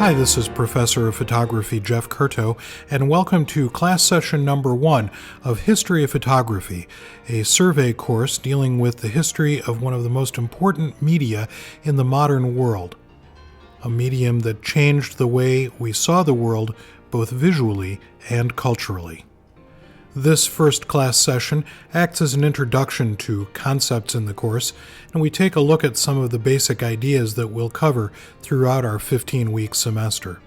Hi, this is Professor of Photography Jeff Curto, and welcome to class session number 1 of History of Photography, a survey course dealing with the history of one of the most important media in the modern world, a medium that changed the way we saw the world both visually and culturally. This first class session acts as an introduction to concepts in the course, and we take a look at some of the basic ideas that we'll cover throughout our 15-week semester.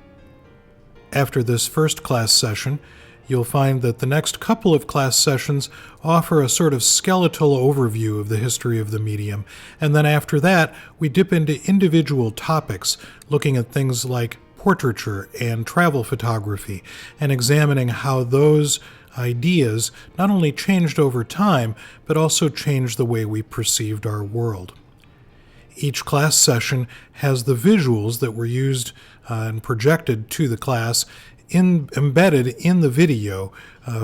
After this first class session, you'll find that the next couple of class sessions offer a sort of skeletal overview of the history of the medium, and then after that, we dip into individual topics, looking at things like portraiture and travel photography, and examining how those ideas not only changed over time, but also changed the way we perceived our world. Each class session has the visuals that were used and projected to the class embedded in the video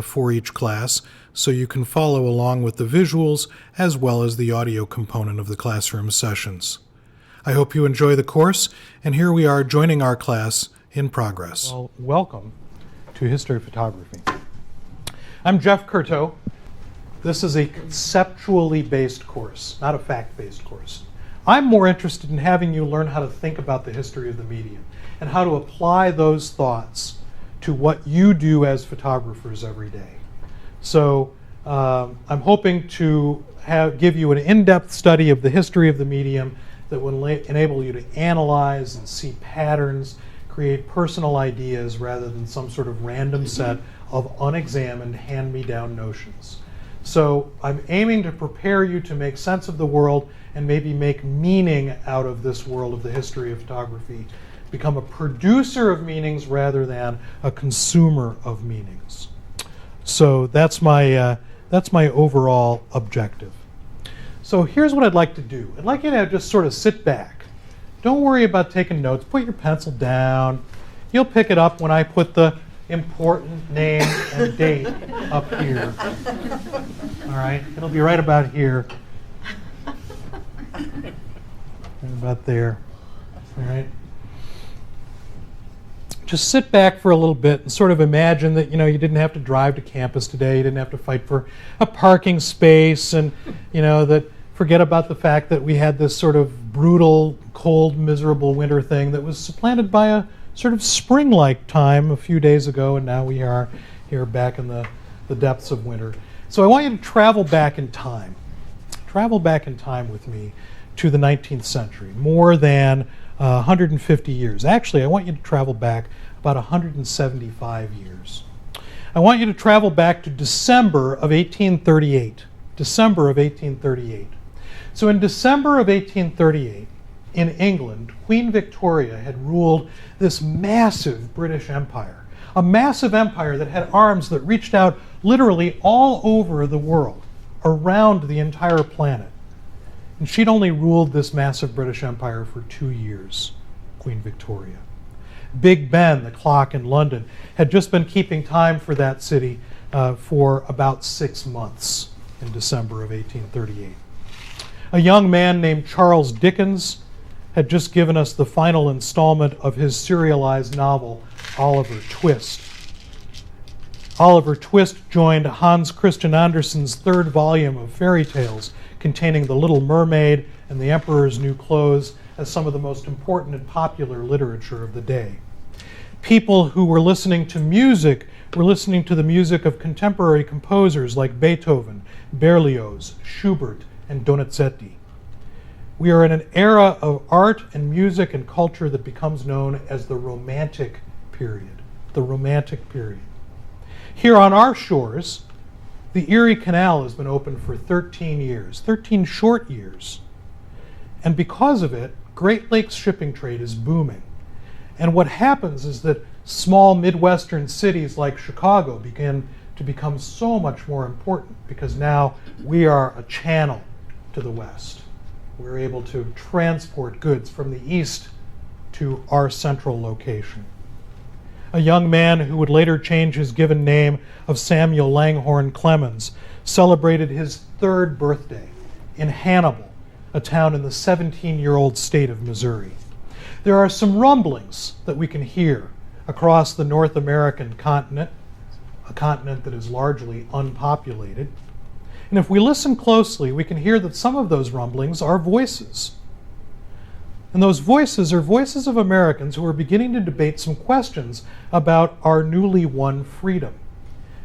for each class, so you can follow along with the visuals as well as the audio component of the classroom sessions. I hope you enjoy the course, and here we are joining our class in progress. Well, welcome to History of Photography. I'm Jeff Curto. This is a conceptually based course, not a fact-based course. I'm more interested in having you learn how to think about the history of the medium and how to apply those thoughts to what you do as photographers every day. So I'm hoping to give you an in-depth study of the history of the medium that will enable you to analyze and see patterns, create personal ideas rather than some sort of random set of unexamined hand-me-down notions. So I'm aiming to prepare you to make sense of the world and maybe make meaning out of this world of the history of photography, become a producer of meanings rather than a consumer of meanings. So that's my overall objective. So here's what I'd like to do. I'd like you to just sort of sit back. Don't worry about taking notes. Put your pencil down. You'll pick it up when I put the important name and date up here. All right, it'll be right about here. Right about there. All right. Just sit back for a little bit and sort of imagine that, you didn't have to drive to campus today, you didn't have to fight for a parking space, and, that forget about the fact that we had this sort of brutal, cold, miserable winter thing that was supplanted by a sort of spring-like time a few days ago, and now we are here back in the depths of winter. So I want you to travel back in time. Travel back in time with me to the 19th century, more than 150 years. Actually, I want you to travel back about 175 years. I want you to travel back to December of 1838. December of 1838. So in December of 1838, in England, Queen Victoria had ruled this massive British empire, a massive empire that had arms that reached out literally all over the world, around the entire planet. And she'd only ruled this massive British empire for 2 years, Queen Victoria. Big Ben, the clock in London, had just been keeping time for that city for about 6 months in December of 1838. A young man named Charles Dickens had just given us the final installment of his serialized novel, Oliver Twist. Oliver Twist joined Hans Christian Andersen's third volume of fairy tales containing The Little Mermaid and The Emperor's New Clothes as some of the most important and popular literature of the day. People who were listening to music were listening to the music of contemporary composers like Beethoven, Berlioz, Schubert, and Donizetti. We are in an era of art and music and culture that becomes known as the Romantic period. The Romantic period. Here on our shores, the Erie Canal has been open for 13 years, 13 short years. And because of it, Great Lakes shipping trade is booming. And what happens is that small Midwestern cities like Chicago begin to become so much more important because now we are a channel to the West. We're able to transport goods from the east to our central location. A young man who would later change his given name of Samuel Langhorne Clemens celebrated his 3rd birthday in Hannibal, a town in the 17-year-old state of Missouri. There are some rumblings that we can hear across the North American continent, a continent that is largely unpopulated. And if we listen closely, we can hear that some of those rumblings are voices. And those voices are voices of Americans who are beginning to debate some questions about our newly won freedom.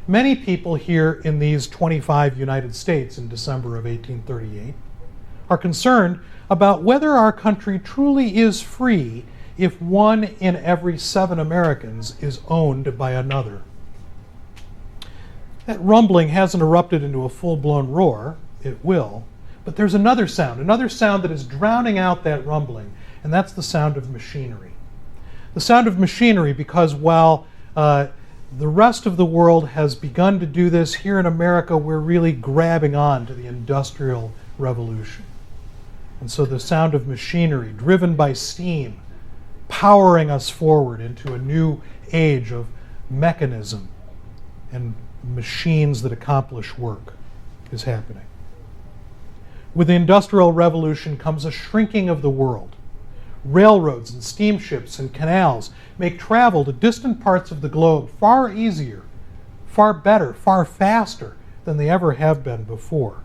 Many people here in these 25 United States in December of 1838 are concerned about whether our country truly is free if 1 in every 7 Americans is owned by another. That rumbling hasn't erupted into a full-blown roar. It will. But there's another sound that is drowning out that rumbling, and that's the sound of machinery. The sound of machinery, because while the rest of the world has begun to do this, here in America we're really grabbing on to the Industrial Revolution. And so the sound of machinery, driven by steam, powering us forward into a new age of mechanism and machines that accomplish work, is happening. With the Industrial Revolution comes a shrinking of the world. Railroads and steamships and canals make travel to distant parts of the globe far easier, far better, far faster than they ever have been before.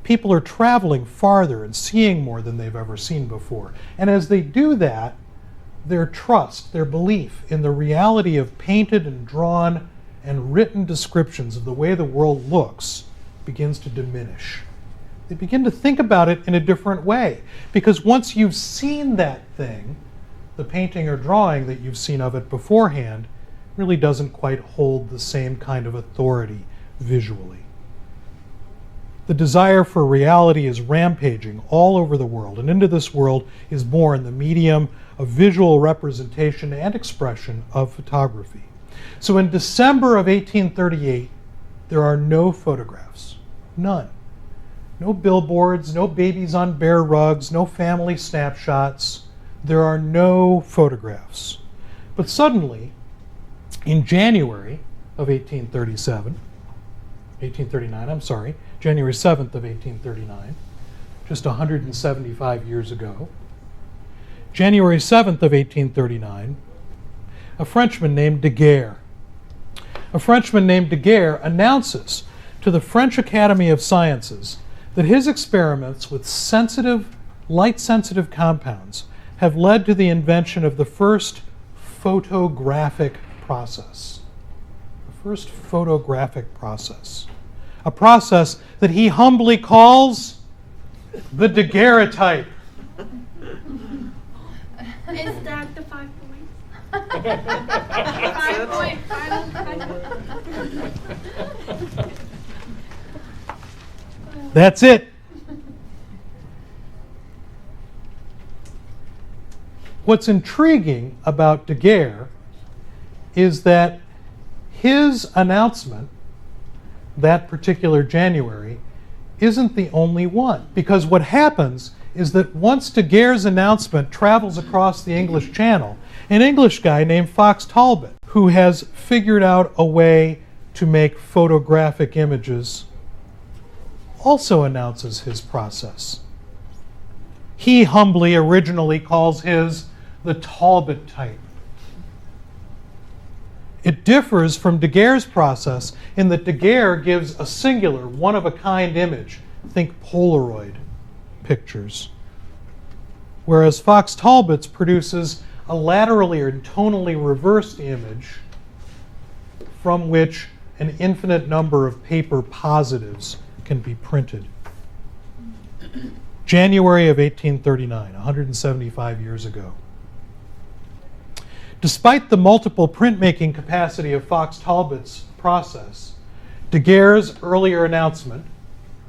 People are traveling farther and seeing more than they've ever seen before. And as they do that, their trust, their belief in the reality of painted and drawn and written descriptions of the way the world looks begins to diminish. They begin to think about it in a different way, because once you've seen that thing, the painting or drawing that you've seen of it beforehand really doesn't quite hold the same kind of authority visually. The desire for reality is rampaging all over the world, and into this world is born the medium of visual representation and expression of photography. So in December of 1838, there are no photographs. None. No billboards, no babies on bare rugs, no family snapshots. There are no photographs. But suddenly, in January of 1839, January 7th of 1839, just 175 years ago, January 7th of 1839, a Frenchman named Daguerre announces to the French Academy of Sciences that his experiments with light-sensitive compounds have led to the invention of the first photographic process. The first photographic process. A process that he humbly calls the daguerreotype. Is that the 5 points? 5 point final. That's it. What's intriguing about Daguerre is that his announcement that particular January isn't the only one. Because what happens is that once Daguerre's announcement travels across the English Channel, an English guy named Fox Talbot, who has figured out a way to make photographic images, also announces his process. He humbly originally calls his the Talbot type. It differs from Daguerre's process in that Daguerre gives a singular, one-of-a-kind image, think Polaroid pictures, whereas Fox Talbot's produces a laterally or tonally reversed image from which an infinite number of paper positives can be printed. January of 1839, 175 years ago. Despite the multiple printmaking capacity of Fox Talbot's process, Daguerre's earlier announcement,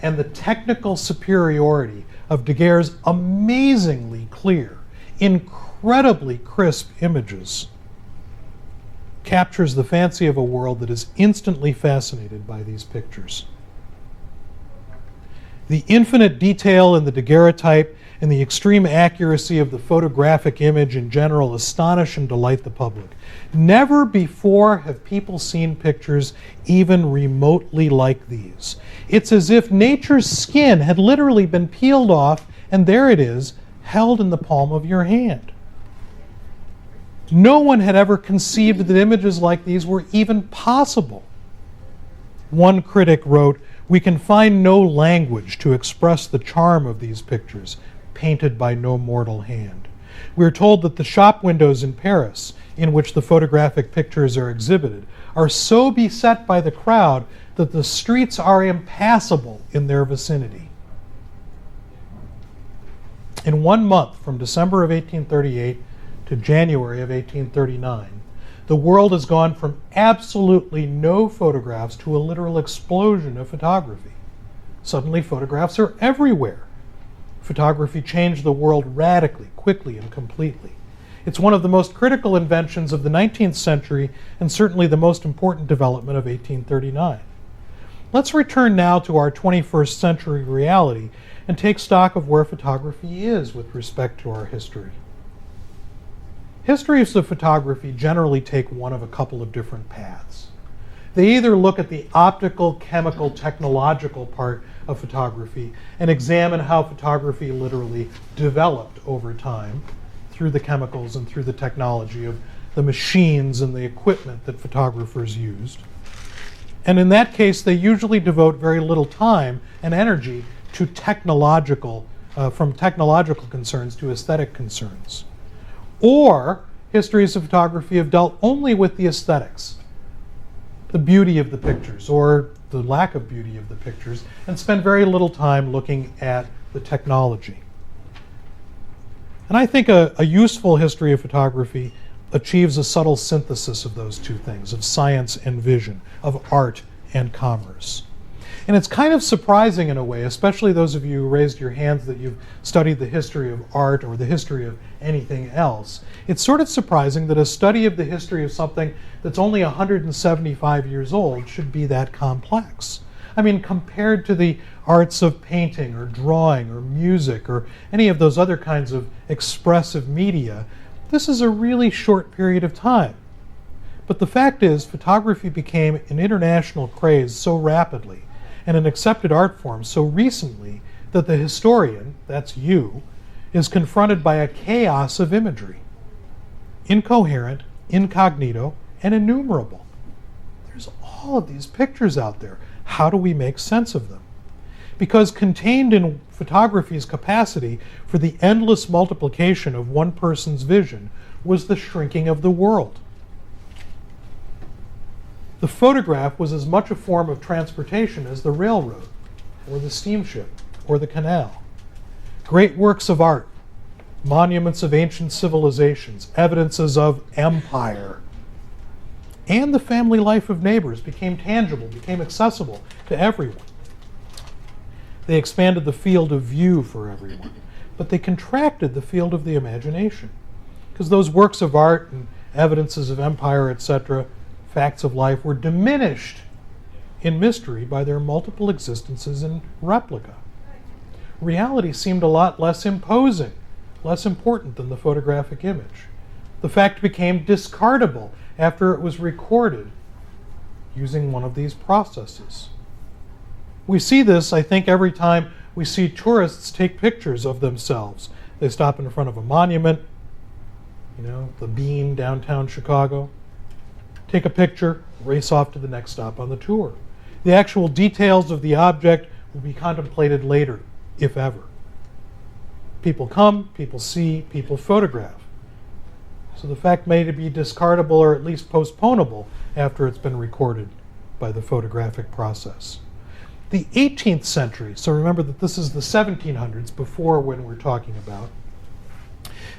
and the technical superiority of Daguerre's amazingly clear, incredibly crisp images, captures the fancy of a world that is instantly fascinated by these pictures. The infinite detail in the daguerreotype and the extreme accuracy of the photographic image in general astonish and delight the public. Never before have people seen pictures even remotely like these. It's as if nature's skin had literally been peeled off, and there it is, held in the palm of your hand. No one had ever conceived that images like these were even possible. One critic wrote, "We can find no language to express the charm of these pictures, painted by no mortal hand. We are told that the shop windows in Paris, in which the photographic pictures are exhibited, are so beset by the crowd that the streets are impassable in their vicinity." In 1 month, from December of 1838 to January of 1839, the world has gone from absolutely no photographs to a literal explosion of photography. Suddenly, photographs are everywhere. Photography changed the world radically, quickly, and completely. It's one of the most critical inventions of the 19th century and certainly the most important development of 1839. Let's return now to our 21st century reality and take stock of where photography is with respect to our history. Histories of photography generally take one of a couple of different paths. They either look at the optical, chemical, technological part of photography and examine how photography literally developed over time through the chemicals and through the technology of the machines and the equipment that photographers used. And in that case, they usually devote very little time and energy to from technological concerns to aesthetic concerns. Or histories of photography have dealt only with the aesthetics, the beauty of the pictures or the lack of beauty of the pictures, and spend very little time looking at the technology. And I think a useful history of photography achieves a subtle synthesis of those two things, of science and vision, of art and commerce. And it's kind of surprising in a way, especially those of you who raised your hands that you've studied the history of art or the history of anything else. It's sort of surprising that a study of the history of something that's only 175 years old should be that complex. I mean, compared to the arts of painting or drawing or music or any of those other kinds of expressive media, this is a really short period of time. But the fact is, photography became an international craze so rapidly and an accepted art form so recently that the historian, that's you, is confronted by a chaos of imagery. Incoherent, incognito, and innumerable. There's all of these pictures out there. How do we make sense of them? Because contained in photography's capacity for the endless multiplication of one person's vision was the shrinking of the world. The photograph was as much a form of transportation as the railroad, or the steamship, or the canal. Great works of art, monuments of ancient civilizations, evidences of empire, and the family life of neighbors became tangible, became accessible to everyone. They expanded the field of view for everyone, but they contracted the field of the imagination, because those works of art and evidences of empire, etc., facts of life, were diminished in mystery by their multiple existences in replica. Reality seemed a lot less imposing, less important than the photographic image. The fact became discardable after it was recorded using one of these processes. We see this, I think, every time we see tourists take pictures of themselves. They stop in front of a monument, the Bean, downtown Chicago, take a picture, race off to the next stop on the tour. The actual details of the object will be contemplated later, if ever. People come, people see, people photograph. So the fact may be discardable or at least postponable after it's been recorded by the photographic process. The 18th century, so remember that this is the 1700s before when we're talking about.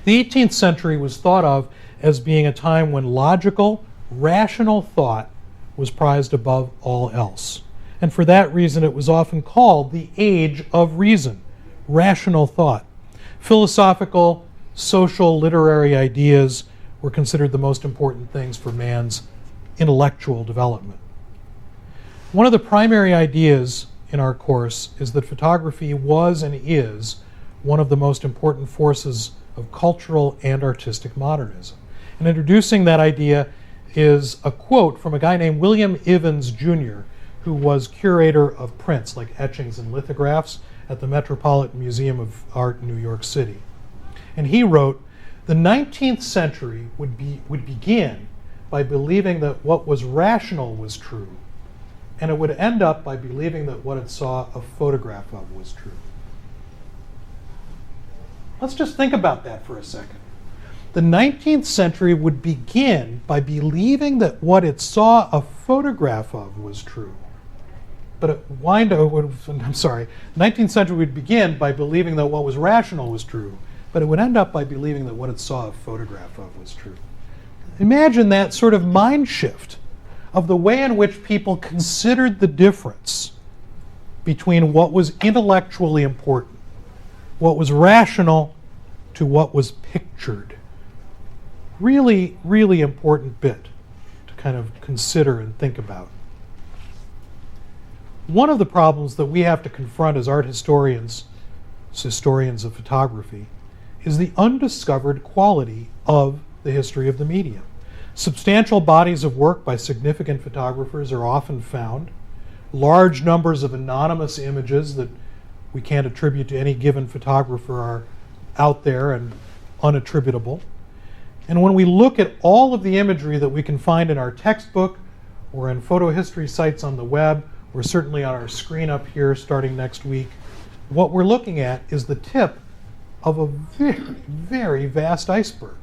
The 18th century was thought of as being a time when logical, rational thought was prized above all else. And for that reason, it was often called the age of reason, rational thought. Philosophical, social, literary ideas were considered the most important things for man's intellectual development. One of the primary ideas in our course is that photography was and is one of the most important forces of cultural and artistic modernism. And introducing that idea is a quote from a guy named William Ivins Jr., who was curator of prints, like etchings and lithographs, at the Metropolitan Museum of Art in New York City. And he wrote, The 19th century would begin by believing that what was rational was true, and it would end up by believing that what it saw a photograph of was true. Let's just think about that for a second. The 19th century would begin by believing that what it saw a photograph of was true. But the 19th century would begin by believing that what was rational was true, but it would end up by believing that what it saw a photograph of was true. Imagine that sort of mind shift of the way in which people considered the difference between what was intellectually important, what was rational, to what was pictured. Really, really important bit to kind of consider and think about. One of the problems that we have to confront as art historians of photography, is the undiscovered quality of the history of the medium. Substantial bodies of work by significant photographers are often found. Large numbers of anonymous images that we can't attribute to any given photographer are out there and unattributable. And when we look at all of the imagery that we can find in our textbook or in photo history sites on the web, or certainly on our screen up here starting next week, what we're looking at is the tip of a very, very vast iceberg.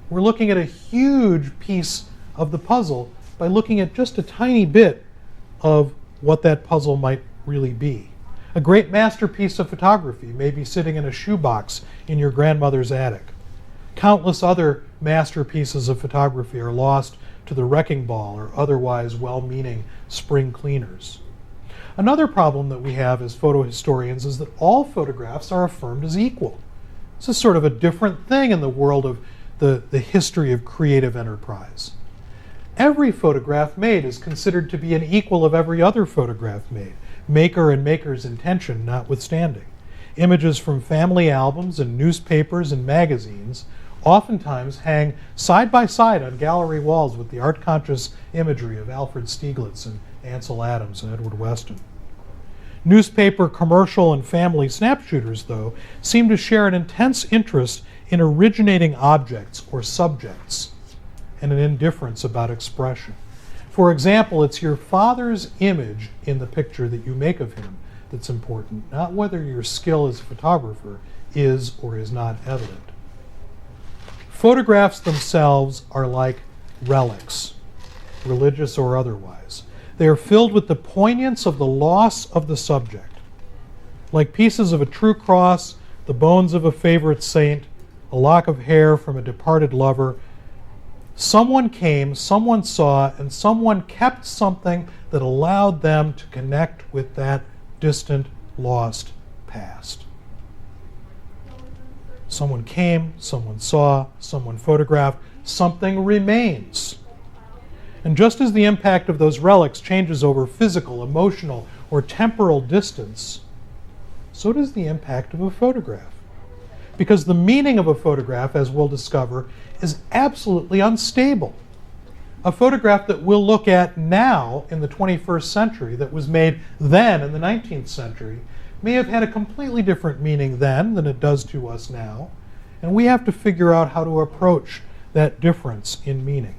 We're looking at a huge piece of the puzzle by looking at just a tiny bit of what that puzzle might really be. A great masterpiece of photography may be sitting in a shoebox in your grandmother's attic. Countless other masterpieces of photography are lost to the wrecking ball or otherwise well-meaning spring cleaners. Another problem that we have as photo historians is that all photographs are affirmed as equal. This is sort of a different thing in the world of the history of creative enterprise. Every photograph made is considered to be an equal of every other photograph made, maker and maker's intention notwithstanding. Images from family albums and newspapers and magazines oftentimes hang side by side on gallery walls with the art-conscious imagery of Alfred Stieglitz and Ansel Adams and Edward Weston. Newspaper, commercial, and family snapshooters, though, seem to share an intense interest in originating objects or subjects and an indifference about expression. For example, it's your father's image in the picture that you make of him that's important, not whether your skill as a photographer is or is not evident. Photographs themselves are like relics, religious or otherwise. They are filled with the poignance of the loss of the subject. Like pieces of a true cross, the bones of a favorite saint, a lock of hair from a departed lover, someone came, someone saw, and someone kept something that allowed them to connect with that distant, lost past. Someone came, someone saw, someone photographed, something remains. And just as the impact of those relics changes over physical, emotional, or temporal distance, so does the impact of a photograph. Because the meaning of a photograph, as we'll discover, is absolutely unstable. A photograph that we'll look at now in the 21st century that was made then in the 19th century may have had a completely different meaning then than it does to us now, and we have to figure out how to approach that difference in meaning.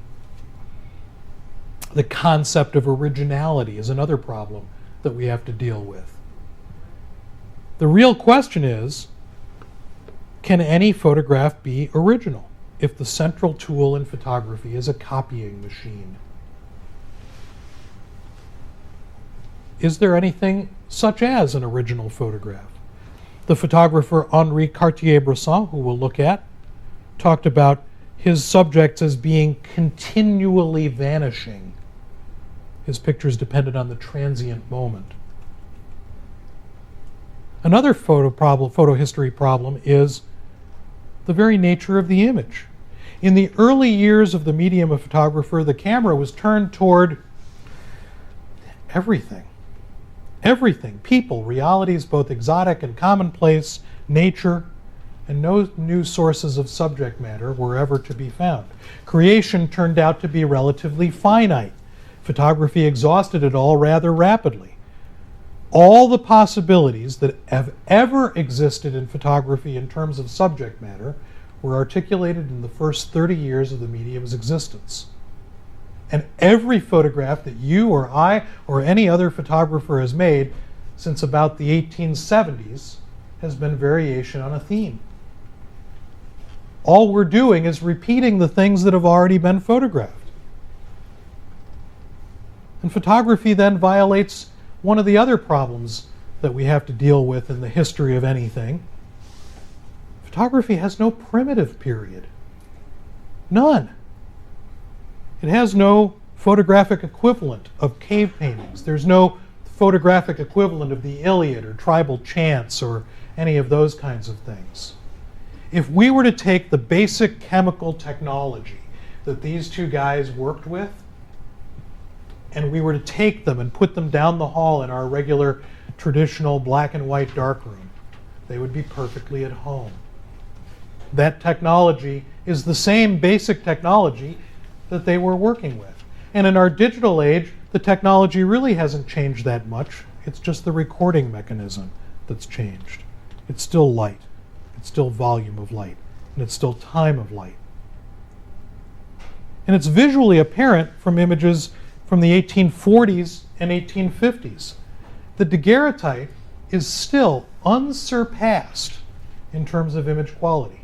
The concept of originality is another problem that we have to deal with. The real question is, can any photograph be original if the central tool in photography is a copying machine? Is there anything such as an original photograph? The photographer Henri Cartier-Bresson, who we'll look at, talked about his subjects as being continually vanishing. His pictures depended on the transient moment. Another photo history problem is the very nature of the image. In the early years of the medium of photographer, the camera was turned toward everything. Everything, people, realities, both exotic and commonplace, nature, and no new sources of subject matter were ever to be found. Creation turned out to be relatively finite. Photography exhausted it all rather rapidly. All the possibilities that have ever existed in photography in terms of subject matter were articulated in the first 30 years of the medium's existence. And every photograph that you or I or any other photographer has made since about the 1870s has been variation on a theme. All we're doing is repeating the things that have already been photographed. And photography then violates one of the other problems that we have to deal with in the history of anything. Photography has no primitive period. None. It has no photographic equivalent of cave paintings. There's no photographic equivalent of the Iliad or tribal chants or any of those kinds of things. If we were to take the basic chemical technology that these two guys worked with, and we were to take them and put them down the hall in our regular traditional black and white darkroom, they would be perfectly at home. That technology is the same basic technology that they were working with. And in our digital age, the technology really hasn't changed that much. It's just the recording mechanism that's changed. It's still light. It's still volume of light. And it's still time of light. And it's visually apparent from images from the 1840s and 1850s. The daguerreotype is still unsurpassed in terms of image quality.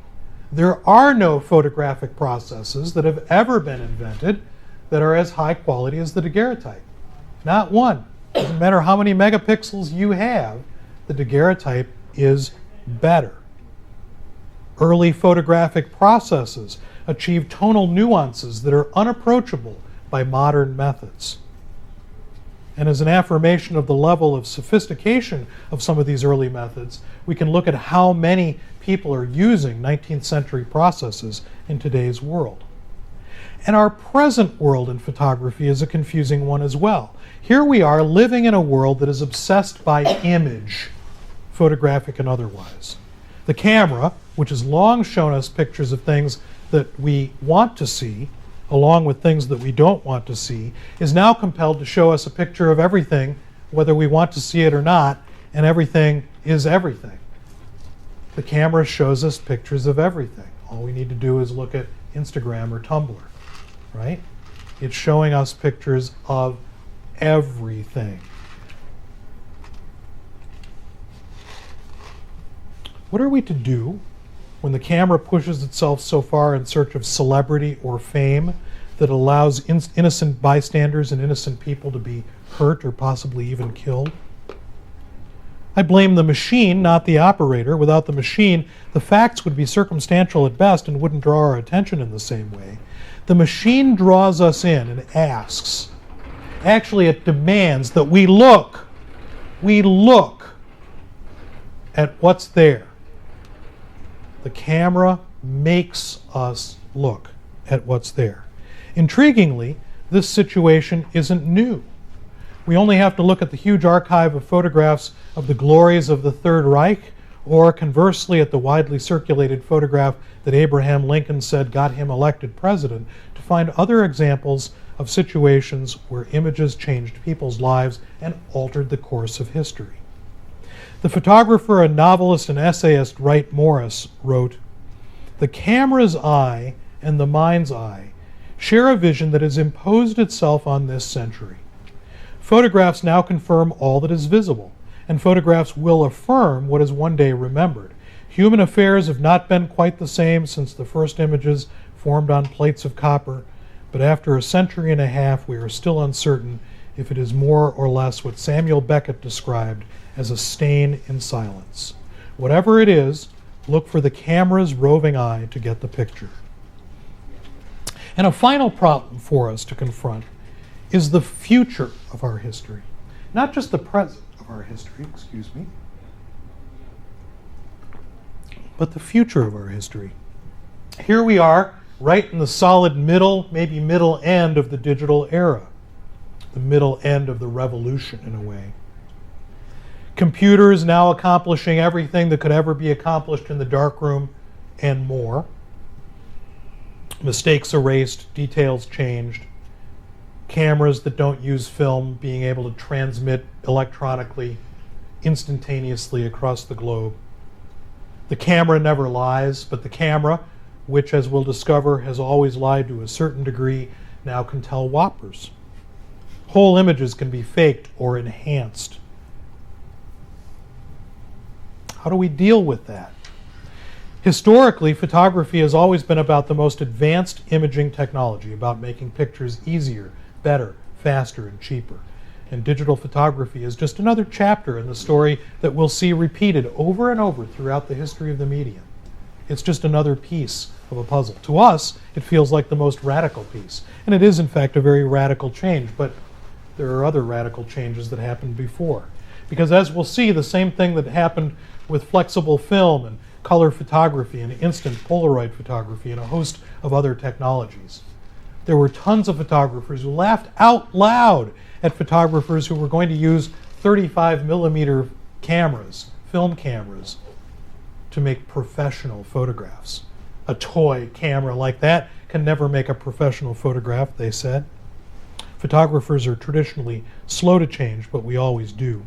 There are no photographic processes that have ever been invented that are as high quality as the daguerreotype. Not one. Doesn't matter how many megapixels you have, the daguerreotype is better. Early photographic processes achieve tonal nuances that are unapproachable by modern methods. And as an affirmation of the level of sophistication of some of these early methods, we can look at how many people are using 19th century processes in today's world. And our present world in photography is a confusing one as well. Here we are living in a world that is obsessed by image, photographic and otherwise. The camera, which has long shown us pictures of things that we want to see, along with things that we don't want to see, is now compelled to show us a picture of everything, whether we want to see it or not, and everything is everything. The camera shows us pictures of everything. All we need to do is look at Instagram or Tumblr, right? It's showing us pictures of everything. What are we to do when the camera pushes itself so far in search of celebrity or fame that allows innocent bystanders and innocent people to be hurt or possibly even killed? I blame the machine, not the operator. Without the machine, the facts would be circumstantial at best and wouldn't draw our attention in the same way. The machine draws us in and asks. Actually, it demands that we look. We look at what's there. The camera makes us look at what's there. Intriguingly, this situation isn't new. We only have to look at the huge archive of photographs of the glories of the Third Reich, or conversely at the widely circulated photograph that Abraham Lincoln said got him elected president, to find other examples of situations where images changed people's lives and altered the course of history. The photographer and novelist and essayist Wright Morris wrote, "The camera's eye and the mind's eye share a vision that has imposed itself on this century. Photographs now confirm all that is visible, and photographs will affirm what is one day remembered. Human affairs have not been quite the same since the first images formed on plates of copper, but after a century and a half we are still uncertain if it is more or less what Samuel Beckett described as a stain in silence. Whatever it is, look for the camera's roving eye to get the picture." And a final problem for us to confront is the future of our history. Not just the present of our history, but the future of our history. Here we are, right in the solid middle, maybe middle end of the digital era. The middle end of the revolution, in a way. Computers now accomplishing everything that could ever be accomplished in the darkroom and more. Mistakes erased, details changed. Cameras that don't use film being able to transmit electronically, instantaneously across the globe. The camera never lies, but the camera, which, as we'll discover, has always lied to a certain degree, now can tell whoppers. Whole images can be faked or enhanced. How do we deal with that? Historically, photography has always been about the most advanced imaging technology, about making pictures easier, better, faster, and cheaper. And digital photography is just another chapter in the story that we'll see repeated over and over throughout the history of the medium. It's just another piece of a puzzle. To us, it feels like the most radical piece. And it is, in fact, a very radical change, but there are other radical changes that happened before. Because as we'll see, the same thing that happened with flexible film and color photography and instant Polaroid photography and a host of other technologies. There were tons of photographers who laughed out loud at photographers who were going to use 35 millimeter cameras, film cameras, to make professional photographs. A toy camera like that can never make a professional photograph, they said. Photographers are traditionally slow to change, but we always do.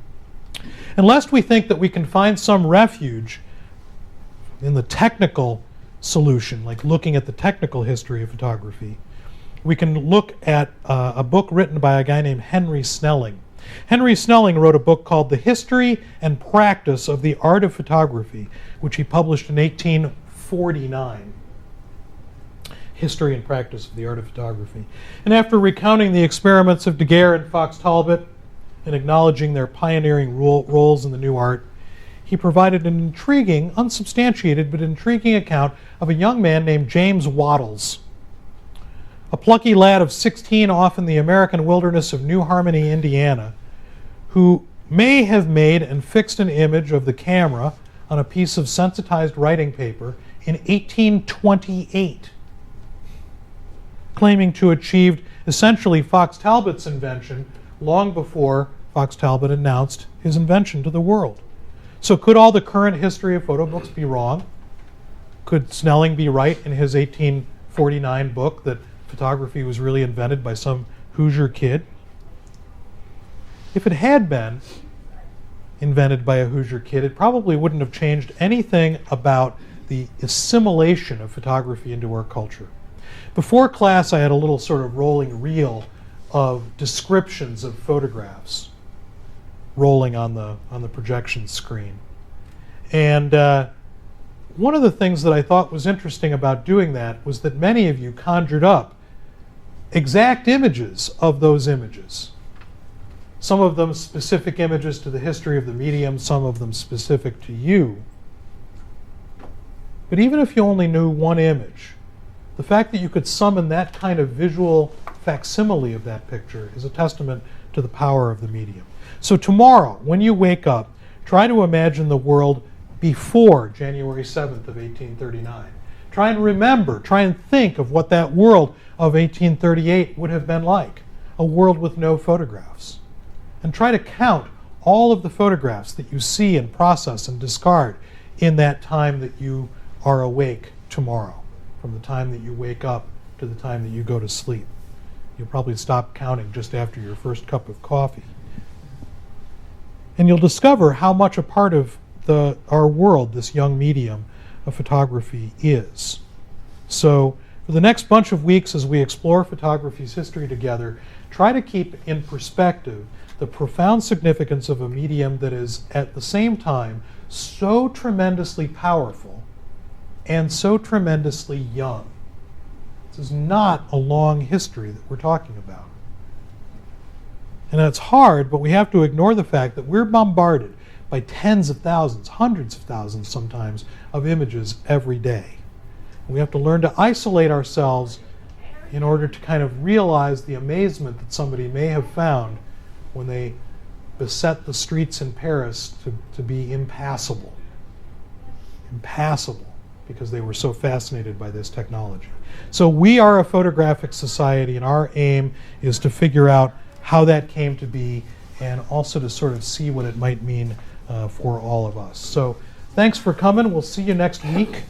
And lest we think that we can find some refuge in the technical solution, like looking at the technical history of photography, we can look at a book written by a guy named Henry Snelling. Henry Snelling wrote a book called The History and Practice of the Art of Photography, which he published in 1849. History and Practice of the Art of Photography. And after recounting the experiments of Daguerre and Fox Talbot and acknowledging their pioneering roles in the new art, he provided an intriguing, unsubstantiated but intriguing account of a young man named James Waddles, a plucky lad of 16 off in the American wilderness of New Harmony, Indiana, who may have made and fixed an image of the camera on a piece of sensitized writing paper in 1828, claiming to have achieved essentially Fox Talbot's invention long before Fox Talbot announced his invention to the world. So could all the current history of photo books be wrong? Could Snelling be right in his 1849 book that photography was really invented by some Hoosier kid? If it had been invented by a Hoosier kid, it probably wouldn't have changed anything about the assimilation of photography into our culture. Before class, I had a little sort of rolling reel of descriptions of photographs rolling on the projection screen. And one of the things that I thought was interesting about doing that was that many of you conjured up exact images of those images. Some of them specific images to the history of the medium, some of them specific to you. But even if you only knew one image, the fact that you could summon that kind of visual facsimile of that picture is a testament to the power of the medium. So tomorrow, when you wake up, try to imagine the world before January 7th of 1839. Try and remember, try and think of what that world of 1838 would have been like, a world with no photographs. And try to count all of the photographs that you see and process and discard in that time that you are awake tomorrow, from the time that you wake up to the time that you go to sleep. You'll probably stop counting just after your first cup of coffee. And you'll discover how much a part of our world this young medium of photography is. So for the next bunch of weeks as we explore photography's history together, try to keep in perspective the profound significance of a medium that is at the same time so tremendously powerful and so tremendously young. This is not a long history that we're talking about. And it's hard, but we have to ignore the fact that we're bombarded by tens of thousands, hundreds of thousands sometimes, of images every day. We have to learn to isolate ourselves in order to kind of realize the amazement that somebody may have found when they beset the streets in Paris to be impassable. Impassable, because they were so fascinated by this technology. So we are a photographic society, and our aim is to figure out how that came to be and also to sort of see what it might mean for all of us. So thanks for coming. We'll see you next week.